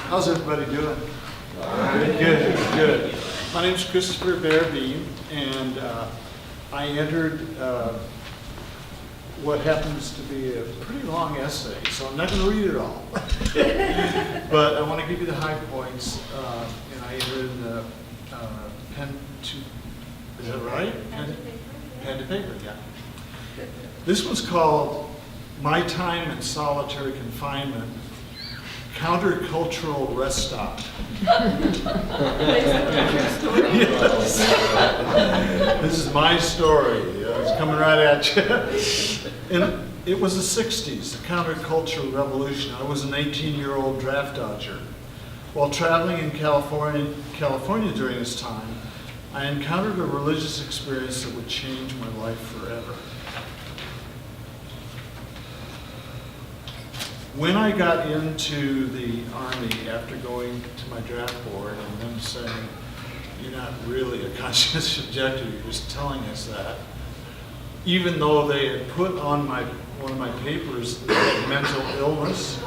How's everybody doing? Good, good. My name is Christopher Bearbeam, and I entered what happens to be a pretty long essay, so I'm not going to read it all. But I want to give you the high points, and I entered in the pen to, is that right? Pen to paper, yeah. This one's called My Time in Solitary Confinement, Countercultural Rest Stop. Yes. This is my story. It's coming right at you. And it was the 60s, the countercultural revolution. I was an 18-year-old draft dodger. While traveling in California during this time, I encountered a religious experience that would change my life forever. When I got into the Army after going to my draft board and them saying, you're not really a conscientious objector, you're just telling us that, even though they had put on one of my papers mental illness,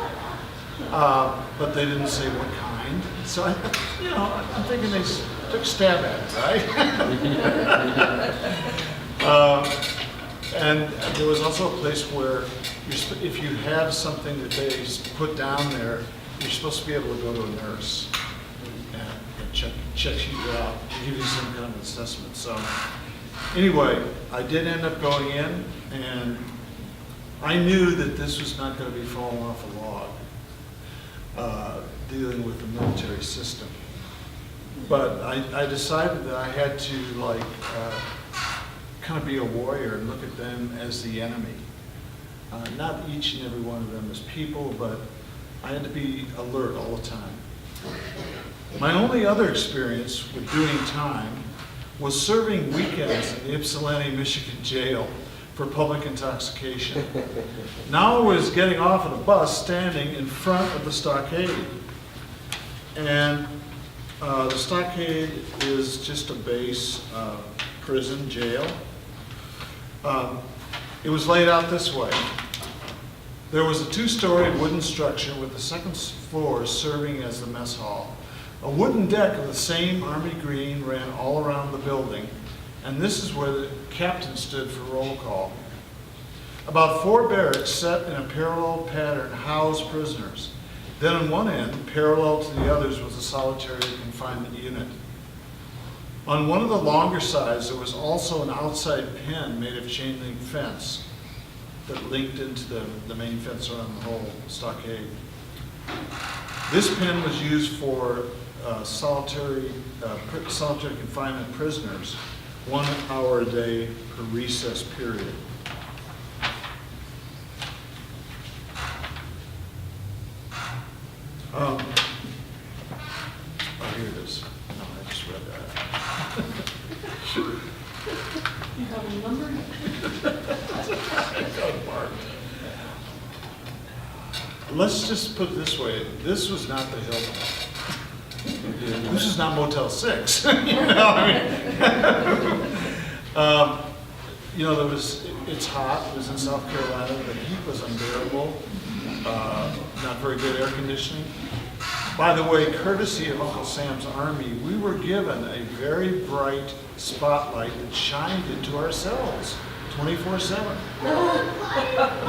but they didn't say what kind. So I'm thinking they took a stab at it, right? And there was also a place where if you have something that they put down there, you're supposed to be able to go to a nurse and check you out, give you some kind of assessment. So anyway, I did end up going in, and I knew that this was not going to be falling off a log, dealing with the military system. But I decided that I had to kind of be a warrior and look at them as the enemy. Not each and every one of them as people, but I had to be alert all the time. My only other experience with doing time was serving weekends in the Ypsilanti, Michigan jail for public intoxication. Now I was getting off at a bus standing in front of the stockade. And the stockade is just a base prison, jail. It was laid out this way. There was a two-story wooden structure with the second floor serving as the mess hall. A wooden deck of the same army green ran all around the building, and this is where the captain stood for roll call. About 4 barracks set in a parallel pattern housed prisoners. Then on one end, parallel to the others, was a solitary confinement unit. On one of the longer sides, there was also an outside pen made of chain link fence that linked into the main fence around the whole stockade. This pen was used for solitary confinement prisoners, 1 hour a day per recess period. Oh, here it is. No, I just read that. You have a number? Let's just put it this way. This was not the Hilton. This is not Motel 6. It's hot. It was in South Carolina. The heat was unbearable. Not very good air conditioning. By the way, courtesy of Uncle Sam's Army, we were given a very bright spotlight that shined into our cells 24/7.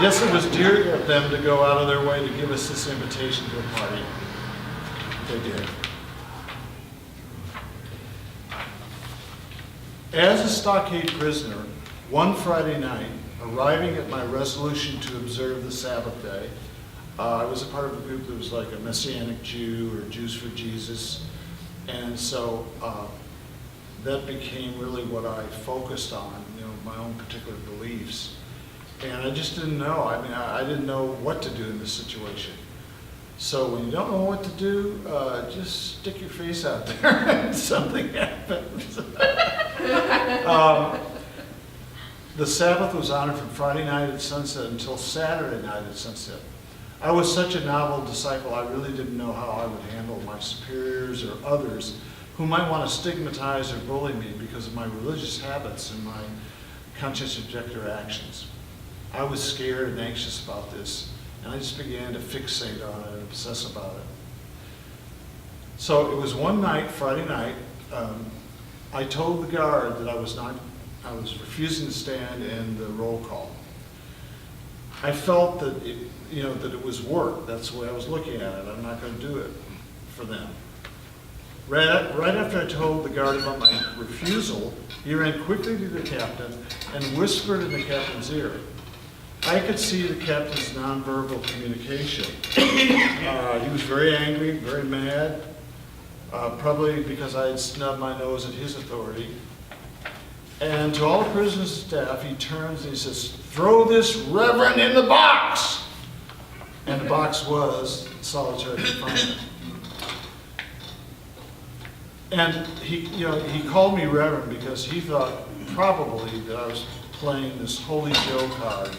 Yes, it was dear of them to go out of their way to give us this invitation to a party. They did. As a stockade prisoner, one Friday night, arriving at my resolution to observe the Sabbath day, I was a part of a group that was like a Messianic Jew or Jews for Jesus, and so that became really what I focused on, my own particular beliefs. And I just didn't know. I didn't know what to do in this situation. So when you don't know what to do, just stick your face out there and something happens. The Sabbath was honored from Friday night at sunset until Saturday night at sunset. I was such a novel disciple, I really didn't know how I would handle my superiors or others who might want to stigmatize or bully me because of my religious habits and my conscientious objector actions. I was scared and anxious about this, and I just began to fixate on it and obsess about it. So it was one night, Friday night, I told the guard that I was refusing to stand in the roll call. I felt that that it was work. That's the way I was looking at it. I'm not going to do it for them. Right after I told the guard about my refusal, he ran quickly to the captain and whispered in the captain's ear. I could see the captain's nonverbal communication. He was very angry, very mad, probably because I had snubbed my nose at his authority. And to all the prisoners and staff, he turns and he says, "Throw this reverend in the box!" And the box was solitary confinement. And he called me reverend because he thought probably that I was playing this holy Joe card,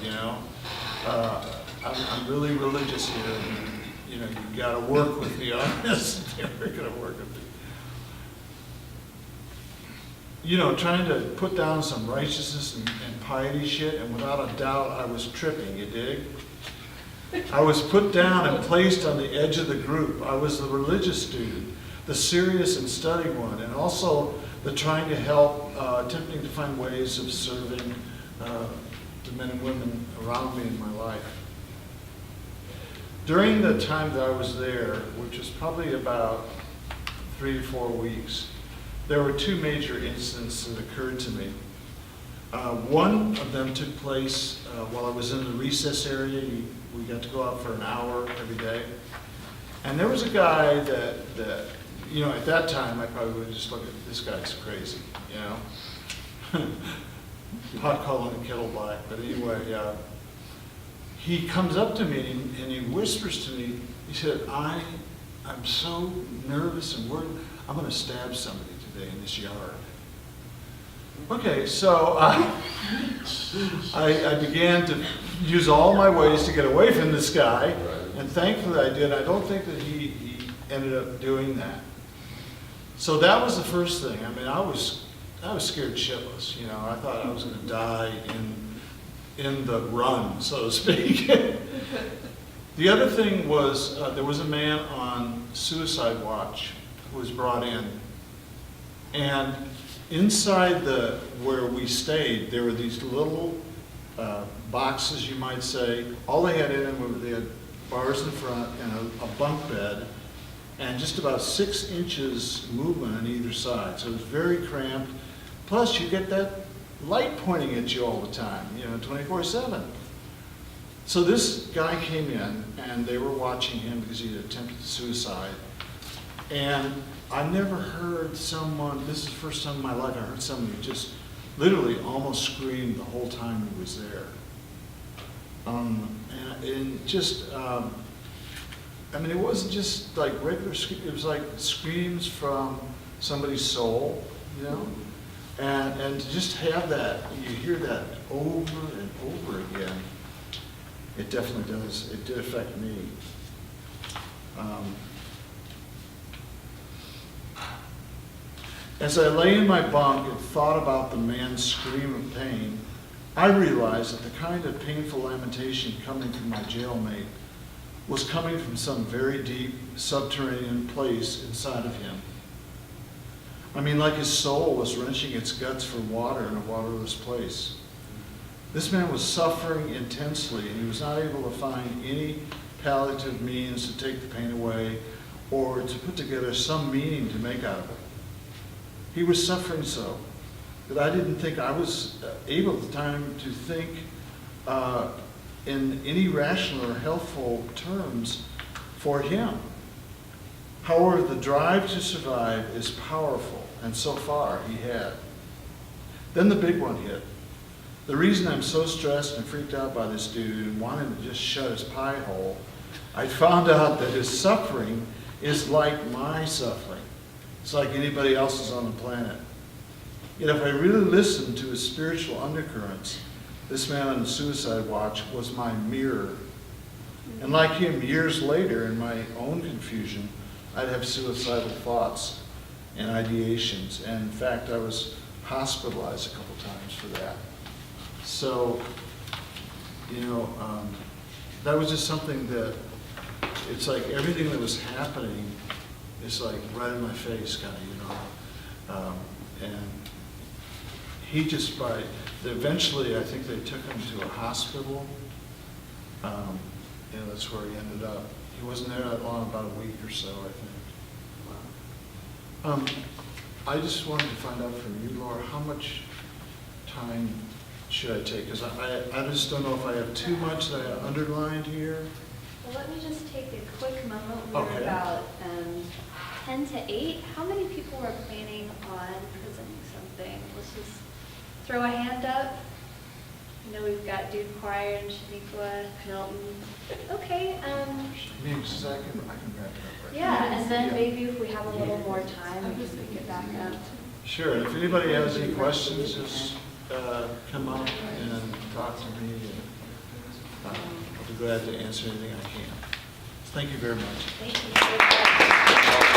I'm really religious here, and, you got to work with me on this. They were going to work with me. Trying to put down some righteousness and piety shit, and without a doubt, I was tripping, you dig? I was put down and placed on the edge of the group. I was the religious student, the serious and studying one, and also the trying to help, attempting to find ways of serving the men and women around me in my life. During the time that I was there, which was probably about 3 to 4 weeks, there were 2 major incidents that occurred to me. One of them took place while I was in the recess area. We got to go out for an hour every day. And there was a guy that at that time, I probably would just look at, this guy's crazy, Pot calling the kettle black, but anyway, he comes up to me and he whispers to me, he said, I'm so nervous and worried, I'm going to stab somebody today in this yard. Okay, so I began to use all my ways to get away from this guy, and thankfully I did. I don't think that he ended up doing that. So that was the first thing. I mean, I was scared shitless. I thought I was going to die in the run, so to speak. The other thing was there was a man on suicide watch who was brought in, and inside where we stayed, there were these little boxes, you might say. All they had in them were they had bars in front and a bunk bed, and just about 6 inches movement on either side. So it was very cramped. Plus, you get that light pointing at you all the time, 24/7. So this guy came in, and they were watching him because he had attempted suicide. And I never heard someone, this is the first time in my life I heard someone who just literally almost screamed the whole time he was there. It wasn't just like regular, it was like screams from somebody's soul, and to just have that, you hear that over and over again, it definitely does, it did affect me. As I lay in my bunk and thought about the man's scream of pain, I realized that the kind of painful lamentation coming from my jailmate was coming from some very deep subterranean place inside of him. I mean, like his soul was wrenching its guts for water in a waterless place. This man was suffering intensely, and he was not able to find any palliative means to take the pain away or to put together some meaning to make out of it. He was suffering so that I didn't think I was able at the time to think in any rational or helpful terms for him. However, the drive to survive is powerful, and so far he had. Then the big one hit. The reason I'm so stressed and freaked out by this dude and wanting to just shut his pie hole, I found out that his suffering is like my suffering. It's like anybody else's on the planet. Yet if I really listened to his spiritual undercurrents, this man on the suicide watch was my mirror. And like him, years later, in my own confusion, I'd have suicidal thoughts and ideations. And in fact, I was hospitalized a couple times for that. So, that was just something that, it's like everything that was happening it's like right in my face, kind of, you know. And he just eventually, I think they took him to a hospital. And that's where he ended up. He wasn't there that long, about a week or so, I think. I just wanted to find out from you, Laura, how much time should I take? Because I just don't know if I have too much that I underlined here. Well, let me just take a quick moment. We're Okay. about 10 to 8. How many people are planning on presenting something? Let's just throw a hand up. I know we've got Dude Choir and Shaniqua, Milton. Okay. Maybe just I can wrap it up right Yeah, and then Yeah. maybe if we have a little more time, we can pick it back up. Sure, and if anybody has any questions, just come up and talk to me. And, I'll be glad to answer anything I can. Thank you very much. Thank you.